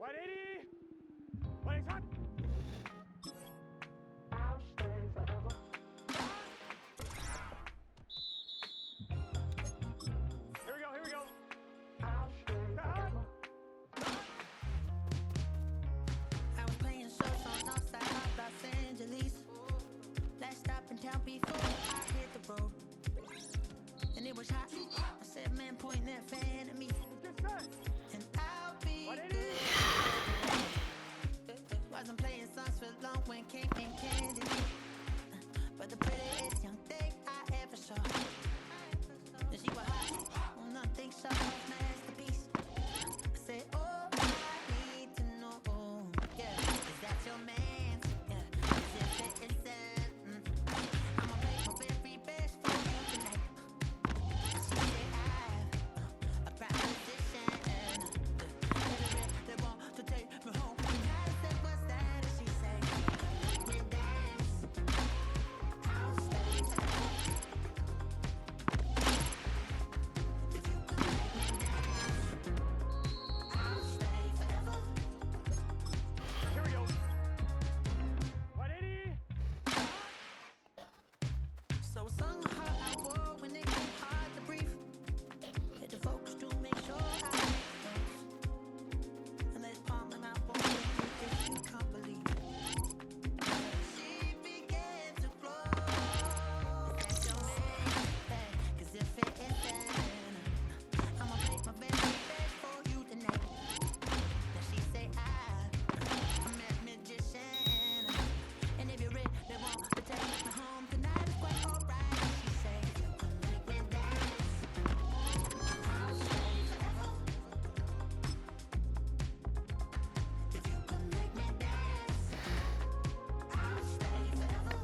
180. Playing hot. Here we go, here we go. I was playing shows on outside of Los Angeles. Last stop in town before I hit the road. And it was hot. I said, man, pointing that fan at me. And I'll be good. Wasn't playing songs for long when came in candy. But the prettiest young thing I ever saw. And she was hot. Well, nothing so masterpiece. I said, oh, I need to know. Yeah, is that your man? Yeah, is it I'ma play my very best for you tonight. She said I proposition. They want to take me home. And I said, what's that? And she said, we dance. I'll stay forever. If you could make me dance, I'll stay forever. Here we go. 180. So sung how I wore when it came hard to breathe. Hit the focus to make sure I make notes. And let's palm them out for me if you can't believe. She began to flow. Is that your man? Hey, 'cause if it isn't, I'ma make my very best for you tonight. Now she say I'm a magician. And if you're ready, they want to take me home tonight. It's quite alright. She say, you can make me dance. I'll stay forever. If you can make me dance, I'll stay forever.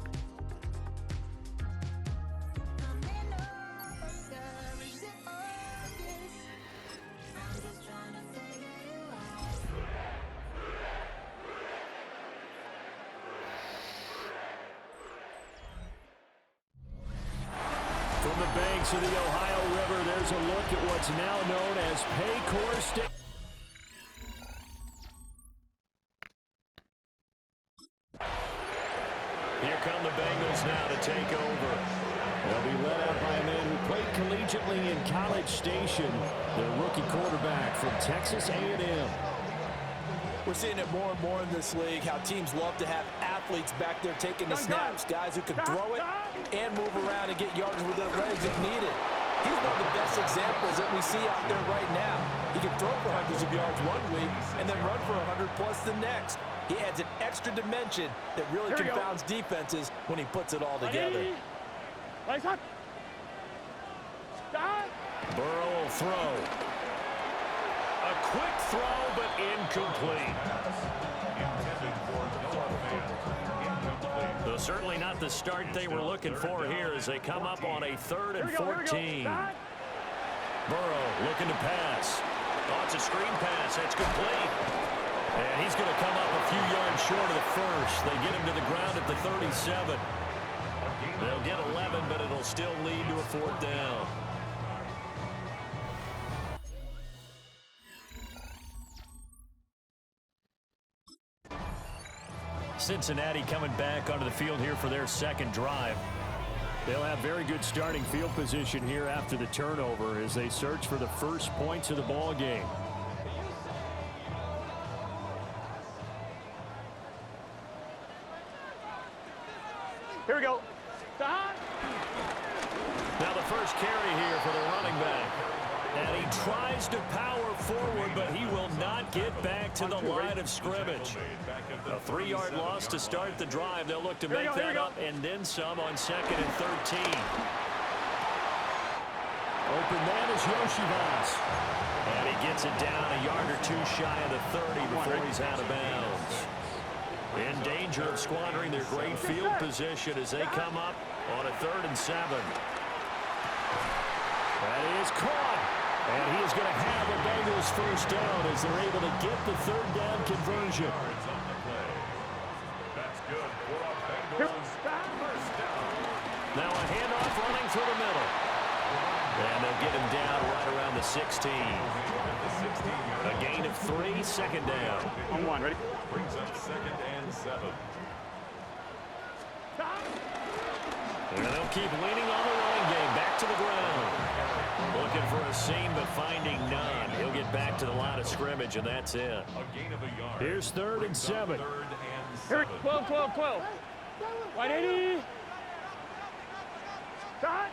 I'm in love, girl, is it obvious? I'm just trying to figure you out. From the banks of the Ohio River, there's a look at what's now known as Paycor Stadium. Here come the Bengals now to take over. They'll be led out by a man who played collegiately in College Station, their rookie quarterback from Texas A&M. We're seeing it more and more in this league, how teams love to have athletes back there taking the snaps, guys who can throw it and move around and get yards with their legs if needed. He's one of the best examples that we see out there right now. He can throw for hundreds of yards one week and then run for 100 plus the next. He adds an extra dimension that really confounds defenses when he puts it all together. Playing hot. Stop. Burrow will throw. A quick throw, but incomplete. So certainly not the start they were looking for here as they come up on a 3rd and 14. Burrow looking to pass. Oh, it's a screen pass. It's complete. And he's going to come up a few yards short of the first. They get him to the ground at the 37. They'll get 11, but it'll still lead to a 4th down. Cincinnati coming back onto the field here for their second drive. They'll have very good starting field position here after the turnover as they search for the first points of the ball game. Here we go. Now the first carry here for the running back. And he tries to power forward, but he will not get back to the line of scrimmage. A 3-yard loss to start the drive. They'll look to make that up and then some on 2nd and 13. Open man is Yoshivas. And he gets it down a yard or two shy of the 30 before he's out of bounds. In danger of squandering their great field position as they come up on a 3rd and 7. That is caught. And he is going to have a Bengals first down as they're able to get the 3rd down conversion. That's good for a Bengals first down. Now a handoff running through the middle. And they'll get him down right around the 16. A gain of 3, second down. On one, ready? Brings up 2nd and 7. And they'll keep leaning on the running game. Back to the ground. Looking for a seam, but finding none. He'll get back to the line of scrimmage, and that's it. A gain of a yard. Here's 3rd and 7. 3rd and Here, 7. 12, 12, 12. 180. Shot.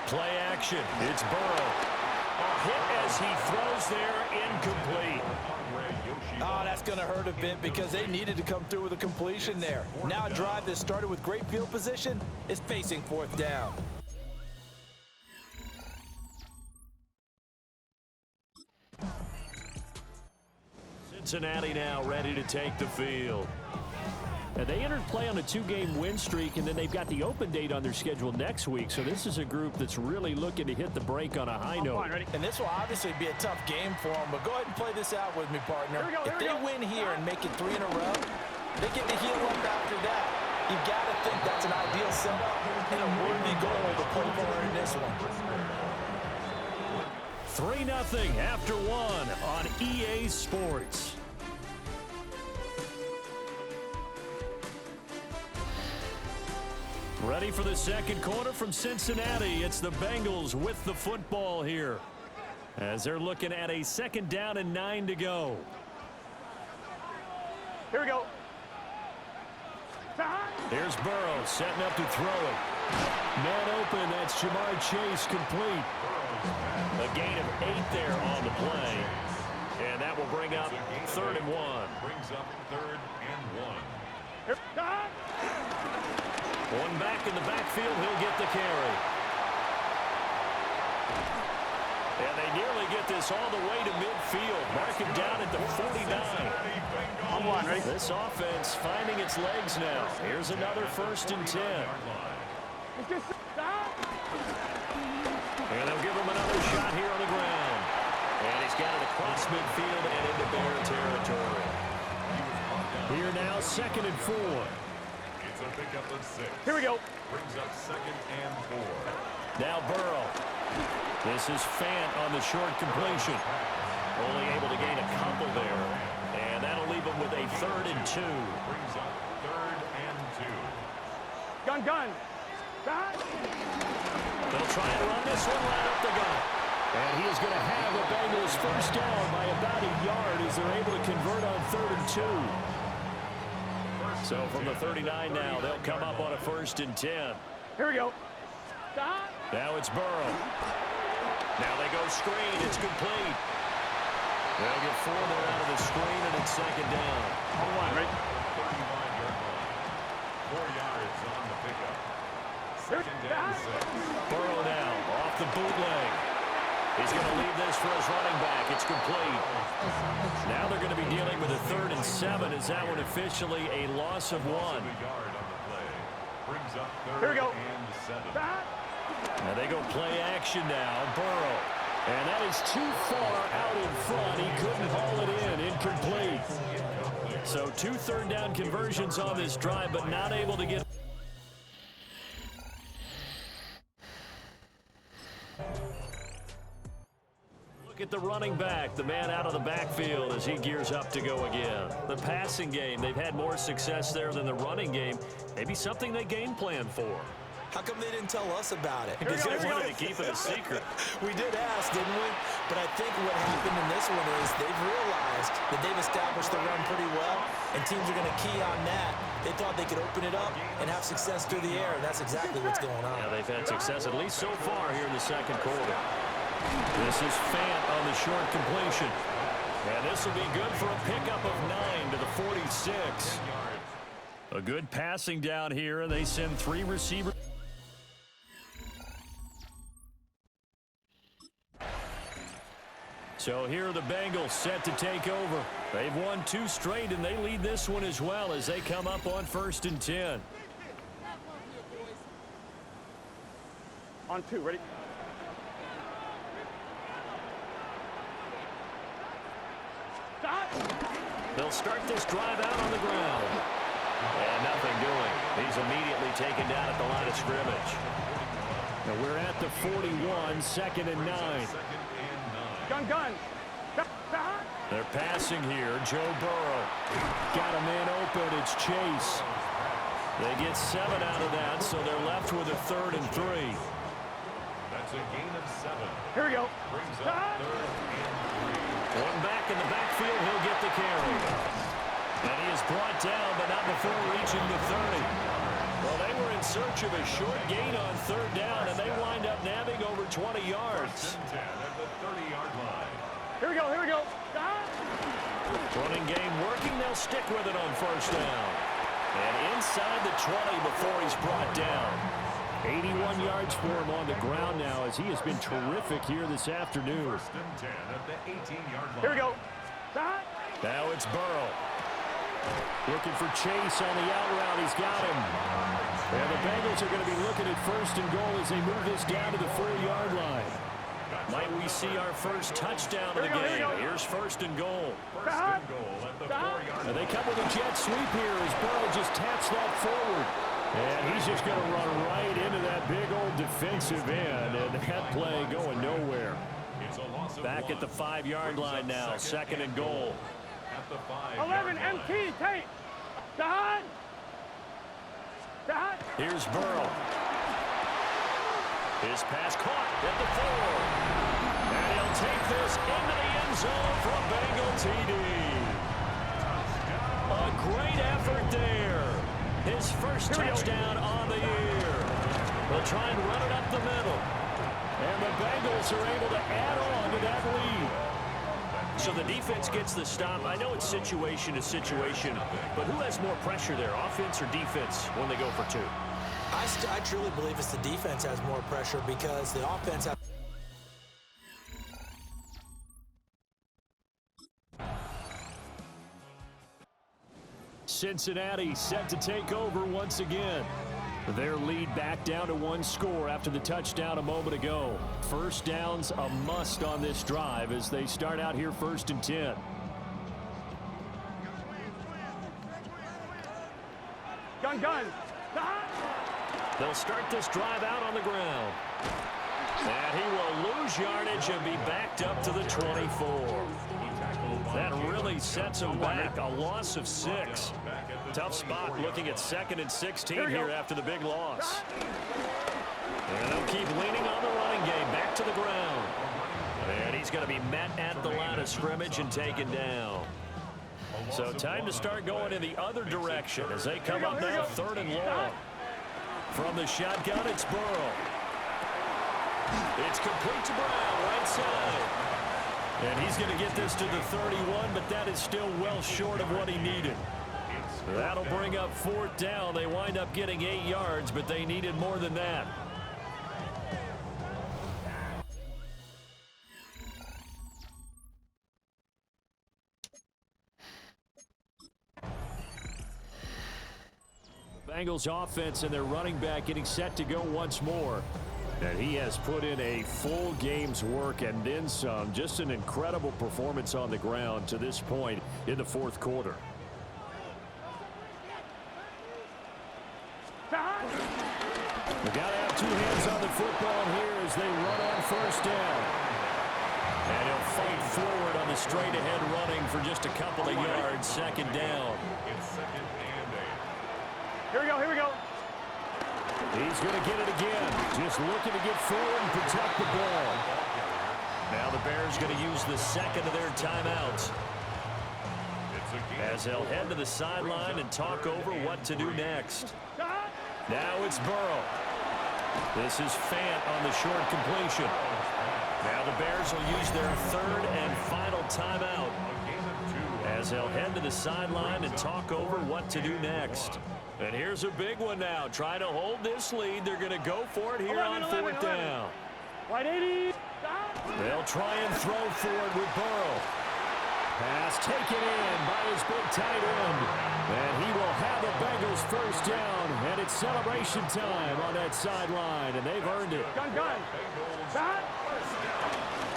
Play action. It's Burrow. A hit as he throws there, incomplete. Oh, that's going to hurt a bit because they needed to come through with a completion there. Now a drive that started with great field position is facing 4th down. Cincinnati now ready to take the field. And they entered play on a 2-game win streak, and then they've got the open date on their schedule next week. So this is a group that's really looking to hit the break on a high note. And this will obviously be a tough game for them, but go ahead and play this out with me, partner. If they win here and make it 3 in a row, they get to heal up after that. You've got to think that's an ideal setup and a worthy goal to play for in this one. 3-0 after 1 on EA Sports. Ready for the second quarter from Cincinnati. It's the Bengals with the football here, as they're looking at a 2nd down and 9 to go. Here we go. Here's Burrow setting up to throw it. Man open, that's Jamar Chase, complete. A gain of 8 there on the play. And that will bring up 3rd and 1. Brings up 3rd and 1. Here. Shot. One back in the backfield, he'll get the carry. And they nearly get this all the way to midfield. Mark him down at the 49. On one, ready? This offense finding its legs now. Here's another 1st and 10. It's just stop. And they'll give him another shot here on the ground. And he's got it across midfield and into Bear territory. Here now, 2nd and 4. It's a pickup of 6. Here we go. Brings up 2nd and 4. Now Burrow. This is Fant on the short completion. Only able to gain a couple there. And that'll leave him with a 3rd and 2. Brings up 3rd and 2. Gun, gun. Shot. They'll try and run this one right up the gut. And he is going to have a Bengals 1st down by about a yard as they're able to convert on 3rd and 2. So from the 39 now, they'll come up on a 1st and 10. Here we go. Stop. Now it's Burrow. Now they go screen. It's complete. They'll get 4 there out of the screen, and it's 2nd down. On one, ready? 35-yard line. 4 yards on the pickup. 2nd and 6. Burrow now off the bootleg. He's going to leave this for his running back. It's complete. Now they're going to be dealing with a 3rd and 7. Is that one officially a loss of 1? A yard on the play. Brings up 3rd Here we go. and 7. Shot. Now they go play action now. Burrow. And that is too far out in front. He couldn't haul it in. Incomplete. So 2 3rd down conversions on this drive, but not able to get. Look at the running back, the man out of the backfield as he gears up to go again. The passing game, they've had more success there than the running game. Maybe something they game plan for. How come they didn't tell us about it? Because they wanted to keep it a secret. We did ask, didn't we? But I think what happened in this one is they've realized that they've established the run pretty well, and teams are going to key on that. They thought they could open it up and have success through the air, and that's exactly what's going on. Yeah, they've had success, at least so far here in the second quarter. This is Fant on the short completion. And this will be good for a pickup of 9 to the 46. A good passing down here, and they send 3 receivers. So here are the Bengals set to take over. They've won 2 straight, and they lead this one as well as they come up on 1st and 10. On 2, ready? Stop. They'll start this drive out on the ground. And nothing doing. He's immediately taken down at the line of scrimmage. And we're at the 41, 2nd and 9. Gun, gun. They're passing here. Joe Burrow got a man open. It's Chase. They get 7 out of that, so they're left with a 3rd and 3. That's a gain of 7. Here we go. Brings up 3rd and 3. One back in the backfield. He'll get the carry. And he is brought down, but not before reaching the 30. Well, they were in search of a short gain on 3rd down, and they wind up nabbing over 20 yards. 10 at the 30-yard line. Here we go, here we go. Running game working. They'll stick with it on 1st down. And inside the 20 before he's brought down. 81 yards for him on the ground now as he has been terrific here this afternoon. 1st and 10 at the 18-yard line. Here we go. Now it's Burrow. Looking for Chase on the out route. He's got him. And the Bengals are going to be looking at 1st and goal as they move this down to the 4-yard line. Might we see our first touchdown of the game? Here's 1st and goal. 1st and goal at the 4-yard line. They come with a jet sweep here as Burrow just taps that forward. And he's just going to run right into that big old defensive end. And that play going nowhere. It's a loss of Back 1. at the 5-yard line now. 2nd and goal. At the 5-yard 11 line. MT, take. Dad. Dad. Here's Burrow. His pass caught at the 4. And he'll take this into the end zone for a Bengal TD. A great effort there. His first touchdown on the year. They'll try and run it up the middle. And the Bengals are able to add on to that lead. So the defense gets the stop. I know it's situation to situation, but who has more pressure there, offense or defense, when they go for 2? I truly believe it's the defense has more pressure because the offense has... Cincinnati set to take over once again. Their lead back down to 1 score after the touchdown a moment ago. 1st down's a must on this drive as they start out here 1st and 10. Gun, gun. They'll start this drive out on the ground. And he will lose yardage and be backed up to the 24. That really sets him back. A loss of 6. Tough spot looking at 2nd and 16 here after the big loss. And they'll keep leaning on the running game. Back to the ground. And he's going to be met at the line of scrimmage and taken down. So time to start going in the other direction as they come up now 3rd and long. From the shotgun, it's Burrow. It's complete to Brown, right side. And he's going to get this to the 31, but that is still well short of what he needed. That'll bring up 4th down. They wind up getting 8 yards, but they needed more than that. Bengals offense and their running back getting set to go once more. And he has put in a full game's work and then some. Just an incredible performance on the ground to this point in the 4th quarter. We got to have 2 hands on the football here as they run on 1st down. And he'll fight forward on the straight-ahead running for just a couple of yards. 2nd down. It's 2nd and 8. Here we go, here we go. He's going to get it again. Just looking to get forward and protect the ball. Now the Bears going to use the 2nd of their timeouts as they'll head to the sideline and talk over what to do next. Now it's Burrow. This is Fant on the short completion. Now the Bears will use their 3rd and final timeout as they'll head to the sideline and talk over what to do next. And here's a big one now. Trying to hold this lead. They're going to go for it here on 4th down. Wide 80. They'll try and throw for it with Burrow. Pass taken in by his big tight end. And he will have the Bengals 1st down. And it's celebration time on that sideline. And they've earned it. Gun, gun.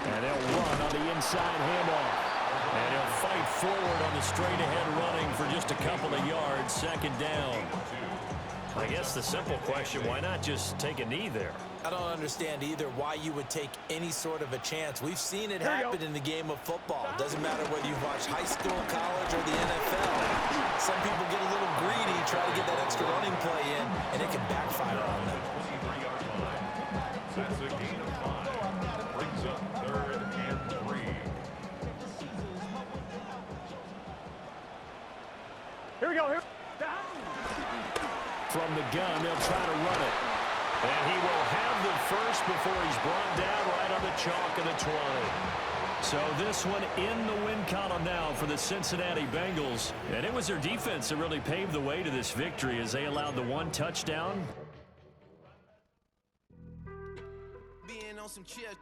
And they'll run on the inside handoff. And he'll fight forward on the straight-ahead running for just a couple of yards. 2nd down. I guess the simple question, why not just take a knee there? I don't understand either why you would take any sort of a chance. We've seen it happen in the game of football. It doesn't matter whether you've watched high school, college, or the NFL. Some people get a little greedy, try to get that extra running play in, and it can backfire on them. 23-yard line. That's a gain of 5. Brings up 3rd and 3. Here we go. Here. From the gun, they'll try to run it. And he will have the first before he's brought down right on the chalk of the 20. So this one in the win column now for the Cincinnati Bengals. And it was their defense that really paved the way to this victory as they allowed the 1 touchdown. Being on some chill.